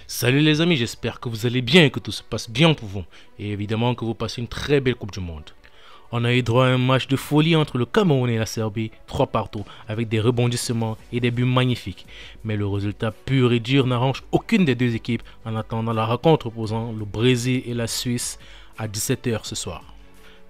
Salut les amis, j'espère que vous allez bien et que tout se passe bien pour vous. Et évidemment que vous passez une très belle Coupe du Monde. On a eu droit à un match de folie entre le Cameroun et la Serbie, 3 partout, avec des rebondissements et des buts magnifiques. Mais le résultat pur et dur n'arrange aucune des deux équipes en attendant la rencontre opposant le Brésil et la Suisse à 17 h ce soir.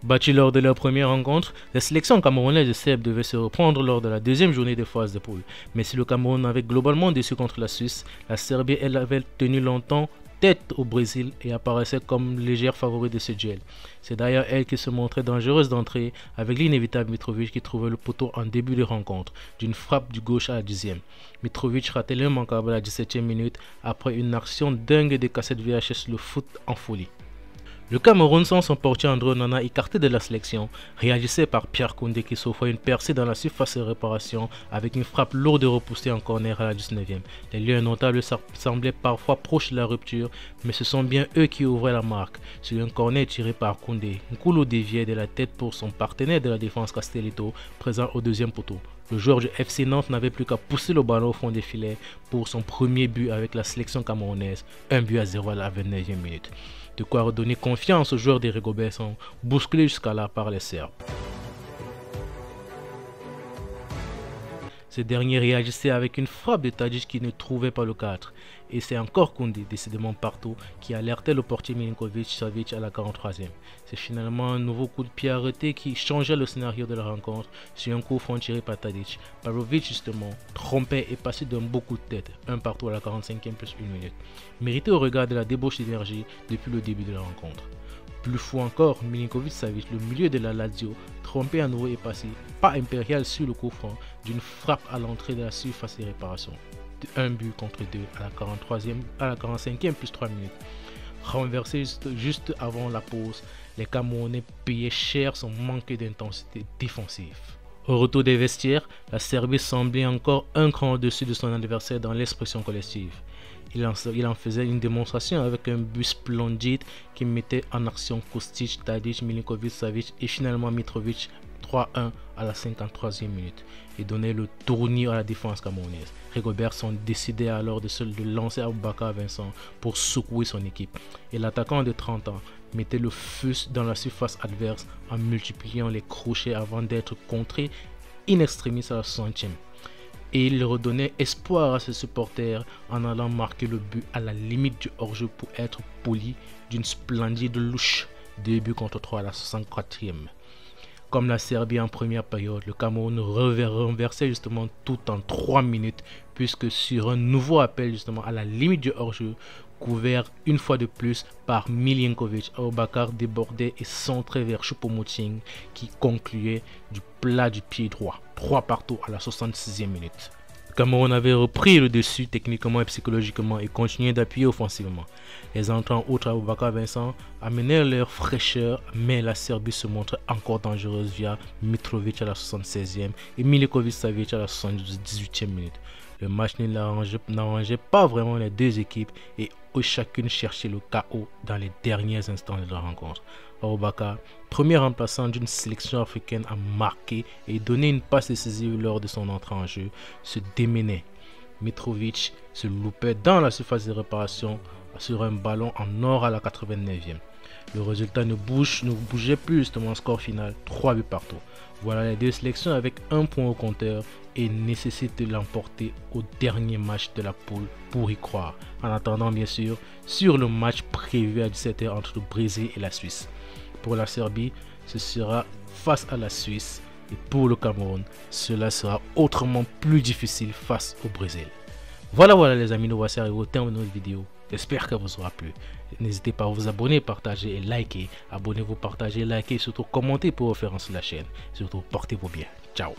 Battus lors de leur première rencontre, les sélections camerounaises et serbes devaient se reprendre lors de la deuxième journée de phase de poule. Mais si le Cameroun avait globalement déçu contre la Suisse, la Serbie elle avait tenu longtemps tête au Brésil et apparaissait comme légère favorite de ce duel. C'est d'ailleurs elle qui se montrait dangereuse d'entrée avec l'inévitable Mitrovic qui trouvait le poteau en début de rencontre, d'une frappe du gauche à la 10e. Mitrovic ratait l'immanquable à la 17e minute après une action dingue des cassettes VHS le foot en folie. Le Cameroun, sans son portier André Onana écarté de la sélection, réagissait par Pierre Koundé qui s'offrait une percée dans la surface de réparation avec une frappe lourde repoussée en corner à la 19e. Les lieux notables semblaient parfois proches de la rupture, mais ce sont bien eux qui ouvraient la marque. Sur un corner tiré par Koundé, Nkulu déviait de la tête pour son partenaire de la défense Castelletto, présent au deuxième poteau. Le joueur du FC Nantes n'avait plus qu'à pousser le ballon au fond des filets pour son premier but avec la sélection camerounaise, 1-0 à la 29e minute. De quoi redonner confiance aux joueurs des Rigobert sont bousculés jusqu'à là par les Serbes. Ces derniers réagissaient avec une frappe de Tadic qui ne trouvait pas le cadre. Et c'est encore Koundé, décidément partout, qui alertait le portier Milinkovic-Savic à la 43e. C'est finalement un nouveau coup de pied arrêté qui changeait le scénario de la rencontre sur un coup franc tiré par Tadic. Pavlovic justement trompait et passait d'un beau coup de tête, un partout à la 45e plus 1 minute. Mérité au regard de la débauche d'énergie depuis le début de la rencontre. Plus fou encore, Milinkovic-Savic, le milieu de la Lazio, trompé à nouveau et passé, pas impérial sur le coup franc, d'une frappe à l'entrée de la surface de réparation. De 1 but contre 2 à la 45e plus 3 minutes. Renversé juste avant la pause, les Camerounais payaient cher son manque d'intensité défensive. Au retour des vestiaires, la Serbie semblait encore un cran au-dessus de son adversaire dans l'expression collective. Il en faisait une démonstration avec un but splendide qui mettait en action Kostic, Tadic, Milinkovic-Savic et finalement Mitrovic 3-1 à la 53e minute et donnait le tournis à la défense camerounaise. Rigobert sont décidés alors de lancer Aboubakar Vincent pour secouer son équipe et l'attaquant de 30 ans mettait le feu dans la surface adverse en multipliant les crochets avant d'être contré in extremis à la 60e. Et il redonnait espoir à ses supporters en allant marquer le but à la limite du hors-jeu pour être poli d'une splendide louche. 2 buts contre 3 à la 64e. Comme la Serbie en première période, le Cameroun renversait justement tout en 3 minutes puisque sur un nouveau appel justement à la limite du hors-jeu, couvert une fois de plus par Milinkovic, Aboubakar débordait et centrait vers Choupo-Moting qui concluait du plat du pied droit. 3 partout à la 66e minute. Le Cameroun avait repris le dessus techniquement et psychologiquement et continuait d'appuyer offensivement. Les entrants outre Aboubakar Vincent amenaient leur fraîcheur, mais la Serbie se montrait encore dangereuse via Mitrovic à la 76e et Milinkovic-Savic à la 78e minute. Le match n'arrangeait pas vraiment les deux équipes et chacune cherchait le chaos dans les derniers instants de la rencontre. Aboubakar, premier remplaçant d'une sélection africaine, a marqué et donné une passe décisive lors de son entrée en jeu, se démenait. Mitrovic se loupait dans la surface de réparation sur un ballon en or à la 89e. Le résultat ne bougeait plus justement, score final, 3 buts partout. Voilà les deux sélections avec un point au compteur et nécessite de l'emporter au dernier match de la poule pour y croire. En attendant bien sûr, sur le match prévu à 17 h entre le Brésil et la Suisse. Pour la Serbie, ce sera face à la Suisse et pour le Cameroun, cela sera autrement plus difficile face au Brésil. Voilà les amis, nous voici arrivés au terme de notre vidéo. J'espère qu'elle vous aura plu. N'hésitez pas à vous abonner, partager et liker. Abonnez-vous, partagez, likez et surtout commentez pour référencer la chaîne. Surtout, portez-vous bien. Ciao.